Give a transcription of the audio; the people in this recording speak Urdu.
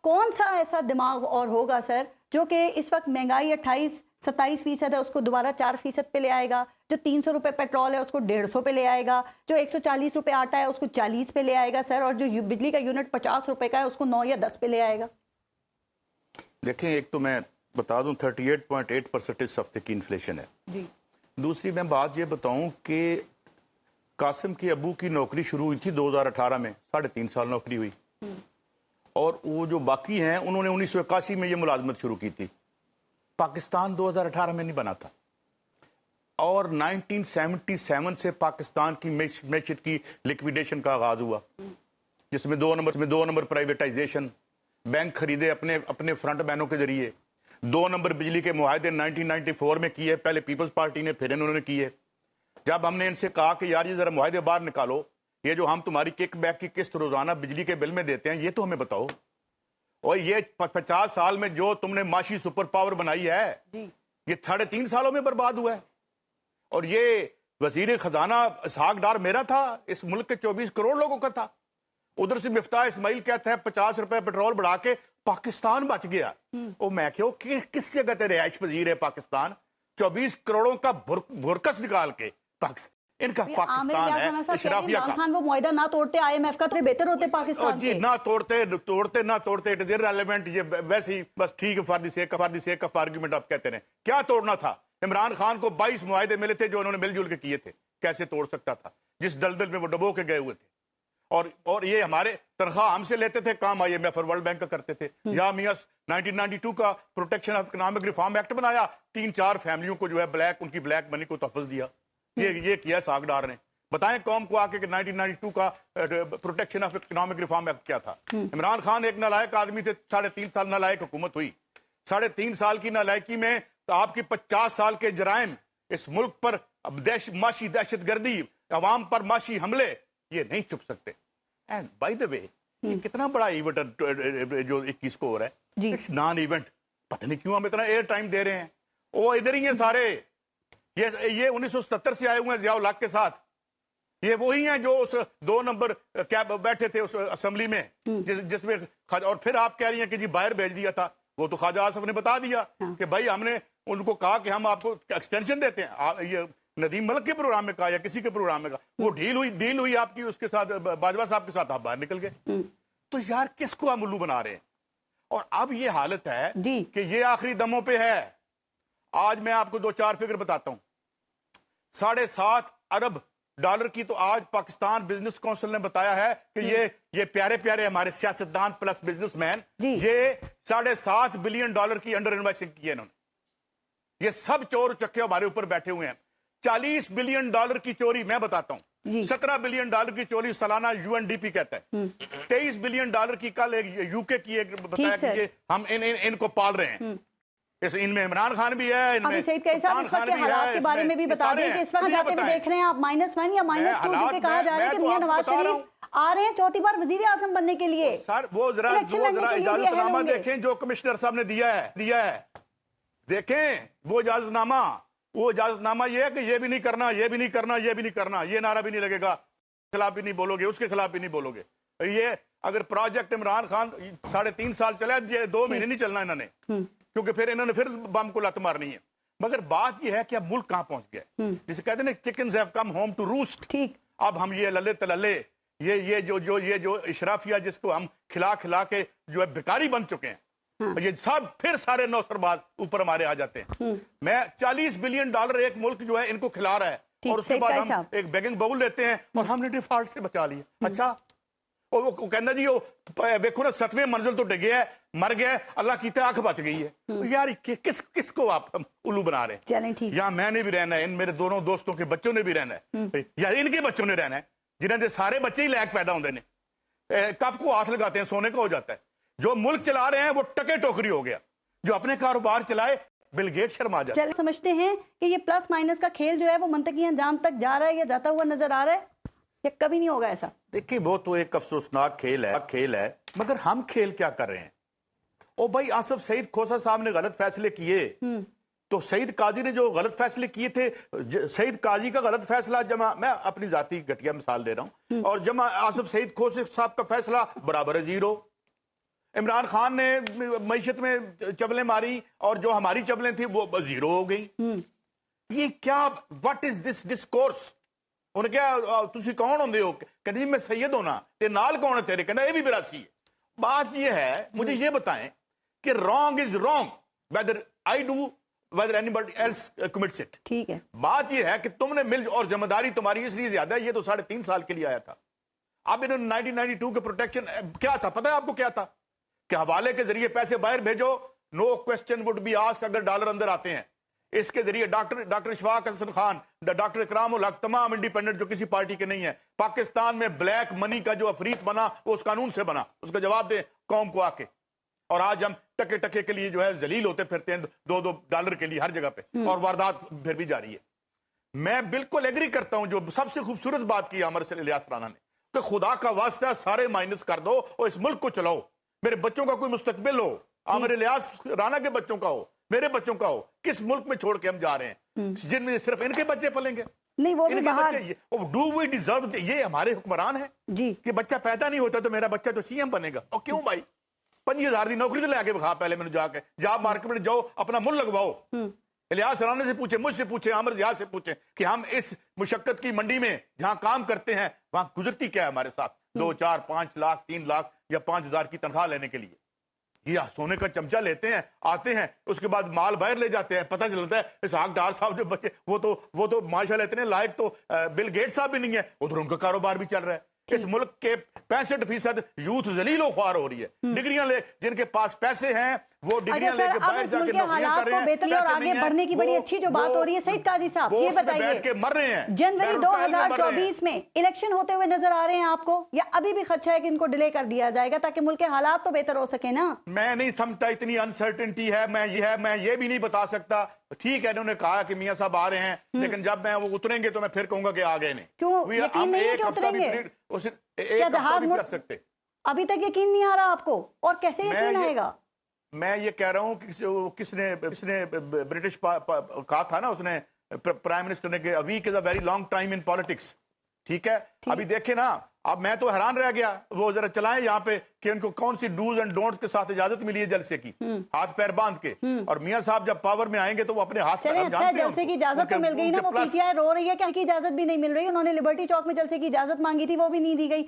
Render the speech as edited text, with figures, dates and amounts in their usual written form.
کون سا ایسا دماغ اور ہوگا سر جو کہ اس وقت مہنگائی 28-27% ہے اس کو دوبارہ 4% پہ لے آئے گا، جو 300 روپے پیٹرول ہے اس کو 150 پہ لے آئے گا، جو 140 روپے آٹا ہے اس کو 40 پہ لے آئے گا سر، اور جو بجلی کا یونٹ 50 روپے کا ہے اس کو 9 یا 10 پہ لے آئے گا؟ دیکھیں، ایک تو میں بتا دوں 38.8% اس ہفتے کی انفلیشن ہے جی۔ دوسری میں بات یہ بتاؤں کہ قاسم کے ابو کی نوکری شروع ہوئی تھی 2018 میں، 3.5 سال نوکری ہوئی، اور وہ جو باقی ہیں انہوں نے 1981 میں یہ ملازمت شروع کی تھی۔ پاکستان 2018 میں نہیں بنا تھا، اور 1977 سے پاکستان کی معیشت کی لیکویڈیشن کا آغاز ہوا، جس میں 2 نمبر پرائیویٹائزیشن، بینک خریدے اپنے فرنٹ مینوں کے ذریعے، 2 نمبر بجلی کے معاہدے 1994 میں کیے، پہلے پیپلز پارٹی نے، پھر انہوں نے کیے۔ جب ہم نے ان سے کہا کہ یار یہ ذرا معاہدے باہر نکالو، یہ جو ہم تمہاری کک بیک کی قسط روزانہ بجلی کے بل میں دیتے ہیں یہ تو ہمیں بتاؤ، اور یہ 50 سال میں جو تم نے معاشی سپر پاور بنائی ہے یہ 3.5 سالوں میں برباد ہوا ہے۔ اور یہ وزیر خزانہ اسحاق ڈار میرا تھا، اس ملک کے 24 کروڑ لوگوں کا تھا۔ ادھر سے مفتاح اسماعیل کہتا ہے 50 روپے پیٹرول بڑھا کے پاکستان بچ گیا۔ وہ میں کہ کس جگہ تے رہائش پذیر ہے پاکستان؟ 24 کروڑوں کا بھرکس نکال کے پاکستان، ان کا پاکستان ہے اشرافیہ کا۔ خان وہ معاہدہ نہ توڑتے IMF کا تو بہتر ہوتے پاکستان جی، نہ توڑتے اٹ از irrelevant، یہ ویسے ہی بس ٹھیک ہے، for the sake of argument آپ کہتے ہیں۔ کیا توڑنا تھا؟ عمران خان کو 22 معاہدے ملے تھے جو انہوں نے مل جل کے کیے تھے، کیسے توڑ سکتا تھا جس دلدل میں وہ ڈبو کے گئے ہوئے تھے؟ اور یہ ہمارے تنخواہ ہم سے لیتے تھے، کام IMF اور ورلڈ بینک کا کرتے تھے۔ یا میاں 1992 کا protection of economic reform act بنایا، 3-4 فیملیوں کو جو ہے ان کی بلیک منی کو تحفظ دیا، یہ کیا اسحاق ڈار نے۔ بتائیں قوم کو آ کے کہ 1992 کا protection of economic reform act کیا تھا؟ عمران خان ایک نالائق آدمی تھے، 3.5 سال نالائق حکومت ہوئی۔ 3.5 سال کی نالائکی میں آپ کی 50 سال کے جرائم اس ملک پر، معاشی دہشت گردی، عوام پر معاشی حملے، یہ نہیں چھپ سکتے۔ اینڈ بائی دا وے یہ کتنا بڑا ایونٹ جو 21 کو ہو رہا ہے، اٹس نان ایونٹ۔ پتہ نہیں کیوں ہم اتنا ایئر ٹائم دے رہے ہیں، وہ ادھر ہی ہیں سارے۔ یہ 1977 سے آئے ہوئے ہیں ضیاء الحق کے ساتھ، یہ وہی ہیں جو اس 2 نمبر بیٹھے تھے اس اسمبلی میں، جس میں، اور پھر آپ کہہ رہی ہیں کہ جی باہر بھیج دیا تھا۔ وہ تو خواجہ آصف نے بتا دیا کہ بھائی ہم نے ان کو کہا کہ ہم آپ کو ایکسٹینشن دیتے ہیں، یہ ندیم ملک کے پروگرام میں کہا یا کسی کے پروگرام میں کہا، وہ ڈیل ہوئی آپ کی اس کے ساتھ، باجوہ صاحب کے ساتھ، آپ باہر نکل گئے۔ تو یار کس کو ہم الو بنا رہے ہیں؟ اور اب یہ حالت ہے کہ یہ آخری دموں پہ ہے۔ آج میں آپ کو 2-4 فگر بتاتا ہوں۔ 7.5 ارب ڈالر کی تو آج پاکستان بزنس کونسل نے بتایا ہے کہ یہ پیارے پیارے ہمارے سیاستدان پلس بزنس مین، یہ 7.5 بلین ڈالر کی انڈر انویسٹنگ کی ہے انہوں نے۔ یہ سب چور چکے ہمارے اوپر بیٹھے ہوئے ہیں۔ 40 بلین ڈالر کی چوری میں بتاتا ہوں، 17 بلین ڈالر کی چوری سالانہ UNDP کہتا ہے، 23 بلین ڈالر کی کل UK کی ایک بتایا کہ یہ ہم ان کو پال رہے ہیں۔ ان میں عمران خان بھی ہے، ان میں سلطان خان بھی ہے۔ حالات کے بارے میں بھی بتا دیں کہ اس وقت جاتے ہوئے دیکھ رہے ہیں آپ -1 یا -2 جو کہ کہا جا رہا ہے کہ میاں نواز شریف آ رہے ہیں 4تھی بار وزیر اعظم بننے کے لیے۔ سر وہ ذرا اجازت نامہ دیکھیں جو کمشنر صاحب نے دیا ہے، دیکھیں وہ اجازت نامہ یہ ہے کہ یہ بھی نہیں کرنا، یہ بھی نہیں کرنا، یہ بھی نہیں کرنا، یہ نعرہ بھی نہیں لگے گا، خلاف بھی نہیں بولو گے، اس کے خلاف بھی نہیں بولو گے۔ یہ اگر پروجیکٹ عمران خان 3.5 سال چلا، یہ 2 مہینے نہیں چلنا انہوں نے، کیونکہ پھر انہوں نے پھر بم کو لت مارنی ہے۔ مگر بات یہ ہے کہ اب ملک کہاں پہنچ گیا، جسے کہتے ہیں نا chickens have come home to roost. اب ہم یہ للے تللے، یہ جو اشرافیہ جس کو ہم کھلا کے جو ہے بھکاری بن چکے ہیں، یہ سب پھر سارے نوسرباز اوپر ہمارے آ جاتے ہیں۔ میں 40 بلین ڈالر ایک ملک جو ہے ان کو کھلا رہا ہے، اور اس کے بعد ہم ایک بیگنگ باؤل لیتے ہیں اور ہم نے ڈیفالٹ سے بچا لیا۔ اچھا، اور وہ کہنا جی دیکھو نا 7ویں منزل تو ڈگے ہے، مر گیا، اللہ کی آنکھ بچ گئی ہے۔ یار کس کو آپ الو بنا رہے ہیں؟ یا میں نے بھی رہنا ہے، ان میرے دونوں دوستوں کے بچوں نے بھی رہنا ہے، یا ان کے بچوں نے رہنا ہے، جنہیں دے سارے بچے ہی لیک پیدا ہوندے نے، کب کو ہاتھ لگاتے ہیں سونے کا ہو جاتا ہے۔ جو ملک چلا رہے ہیں وہ ٹکے ٹوکری ہو گیا، جو اپنے کاروبار چلائے بل گیٹ شرما جاتا ہے۔ سمجھتے ہیں کہ یہ پلس مائنس کا کھیل جو ہے وہ منطقی انجام تک جا رہا ہے یا جاتا ہوا نظر آ رہا ہے، یا کبھی نہیں ہوگا ایسا؟ دیکھیں وہ تو ایک افسوسناک کھیل ہے، مگر ہم کھیل کیا کر رہے ہیں؟ او بھائی آصف سعید کھوسہ صاحب نے غلط فیصلے کیے، تو سعید قاضی نے جو غلط فیصلے کیے تھے، سعید قاضی کا غلط فیصلہ جمع، میں اپنی ذاتی گھٹیا مثال دے رہا ہوں، اور جمع آصف سعید کھوسہ صاحب کا فیصلہ برابر 0۔ عمران خان نے معیشت میں چبلیں ماری اور جو ہماری چبلیں تھیں وہ زیرو ہو گئی. یہ کیا وٹ از دس ڈسکورس؟ انہیں کیا تسی کون ہوندے ہو؟ کہتے جی میں سید ہونا تے نال کون ہے تیرے؟ کہنا یہ بھی براسی ہے. بات یہ ہے مجھے یہ بتائیں کہ wrong is wrong whether I do whether anybody else commits it. ٹھیک ہے. بات یہ ہے کہ تم نے مل اور ذمہ داری تمہاری اس لیے زیادہ ہے. یہ تو 3.5 سال کے لیے آیا تھا. اب انہوں نے 1992 کے پروٹیکشن کیا تھا پتہ ہے آپ کو کیا تھا؟ کہ حوالے کے ذریعے پیسے باہر بھیجو, نو کوسچن وڈ بی آسک اگر ڈالر اندر آتے ہیں. اس کے ذریعے ڈاکٹر اشفاق حسن خان, ڈاکٹر اکرام الحق, تمام انڈیپینڈنٹ جو کسی پارٹی کے نہیں ہیں, پاکستان میں بلیک منی کا جو افریت بنا وہ اس قانون سے بنا. اس کا جواب دیں قوم کو آ کے. اور آج ہم ٹکے ٹکے کے لیے جو ہے ذلیل ہوتے پھرتے ہیں $2 کے لیے ہر جگہ پہ, اور واردات پھر بھی جاری ہے. میں بالکل ایگری کرتا ہوں جو سب سے خوبصورت بات کی عامر الیاس رانا نے کہ خدا کا واسطہ سارے مائنس کر دو اور اس ملک کو چلاؤ. میرے بچوں کا کوئی مستقبل ہو, عامر الیاس رانا کے بچوں کا ہو, میرے بچوں کا ہو. کس ملک میں چھوڑ کے ہم جا رہے ہیں جن میں صرف ان کے بچے پلیں گے؟ نہیں وہ بھی باہر. ڈو وی ڈیزرو, یہ ہمارے حکمران ہیں جی کہ بچہ پیدا نہیں ہوتا تو میرا بچہ تو سی ایم بنے گا. اور کیوں بھائی 5,000 کی نوکری تو لے کے بخا پہلے میں جا کے جاب مارکیٹ میں جاؤ اپنا مل لگواؤ. الیاس رانا سے پوچھیں, مجھ سے پوچھیں, عامر الیاس سے پوچھیں کہ ہم اس مشقت کی منڈی میں جہاں کام کرتے ہیں وہاں گزرتی کیا ہے ہمارے ساتھ 2, 4, 5 لاکھ 3 لاکھ یا 5,000 کی تنخواہ لینے کے لیے. یہ سونے کا چمچہ لیتے ہیں, آتے ہیں, اس کے بعد مال باہر لے جاتے ہیں. پتہ چلتا ہے اسحاق ڈار صاحب جو بچے وہ تو ماشاءاللہ اتنے لائق تو بل گیٹ صاحب بھی نہیں ہے, ادھر ان کا کاروبار بھی چل رہا ہے. اس ملک کے 65% یوتھ ذلیل و خوار ہو رہی ہے. ڈگریاں لے, جن کے پاس پیسے ہیں وہ ڈگریاں لے کے باہر جا کے نوکریاں کر رہے ہیں. بہتری اور آگے بڑھنے کی بڑی اچھی جو بات ہو رہی ہے سعید قاضی صاحب, یہ بتائیے کے مر رہے ہیں جنوری 2024 میں الیکشن ہوتے ہوئے نظر آ رہے ہیں آپ کو, یا ابھی بھی خدشہ ہے کہ ان کو ڈیلے کر دیا جائے گا تاکہ ملک کے حالات تو بہتر ہو سکے نا؟ میں نہیں سمجھتا اتنی انسرٹنٹی ہے. میں یہ بھی نہیں بتا سکتا. ٹھیک ہے انہوں نے کہا کہ میاں صاحب آ رہے ہیں, لیکن جب میں وہ اتریں گے تو میں پھر کہوں گا کہ آ گئے نہیں. کیوں یقین نہیں ہے کہ اتریں گے؟ کیا جہاز کر سکتے؟ ابھی تک یقین نہیں آ رہا آپ کو, اور کیسے یقین آئے گا؟ میں یہ کہہ رہا ہوں کہ کس نے برٹش کہا تھا نا, اس نے پرائم منسٹر نے کہ a week is a very long time in politics. ٹھیک ہے, ابھی دیکھیں نا, اب میں تو حیران رہ گیا. وہ ذرا چلائیں یہاں پہ کہ ان کو کون سی ڈوز اینڈ ڈونٹس کے ساتھ اجازت ملی ہے جلسے کی, ہاتھ پیر باندھ کے. اور میاں صاحب جب پاور میں آئیں گے تو وہ اپنے ہاتھ جلسے کی اجازت تو مل گئی نا, وہ پی ٹی آئی رو رہی ہے کہ جلسے کی اجازت بھی نہیں مل رہی. انہوں نے لبرٹی چوک میں جلسے کی اجازت مانگی تھی, وہ بھی نہیں دی گئی.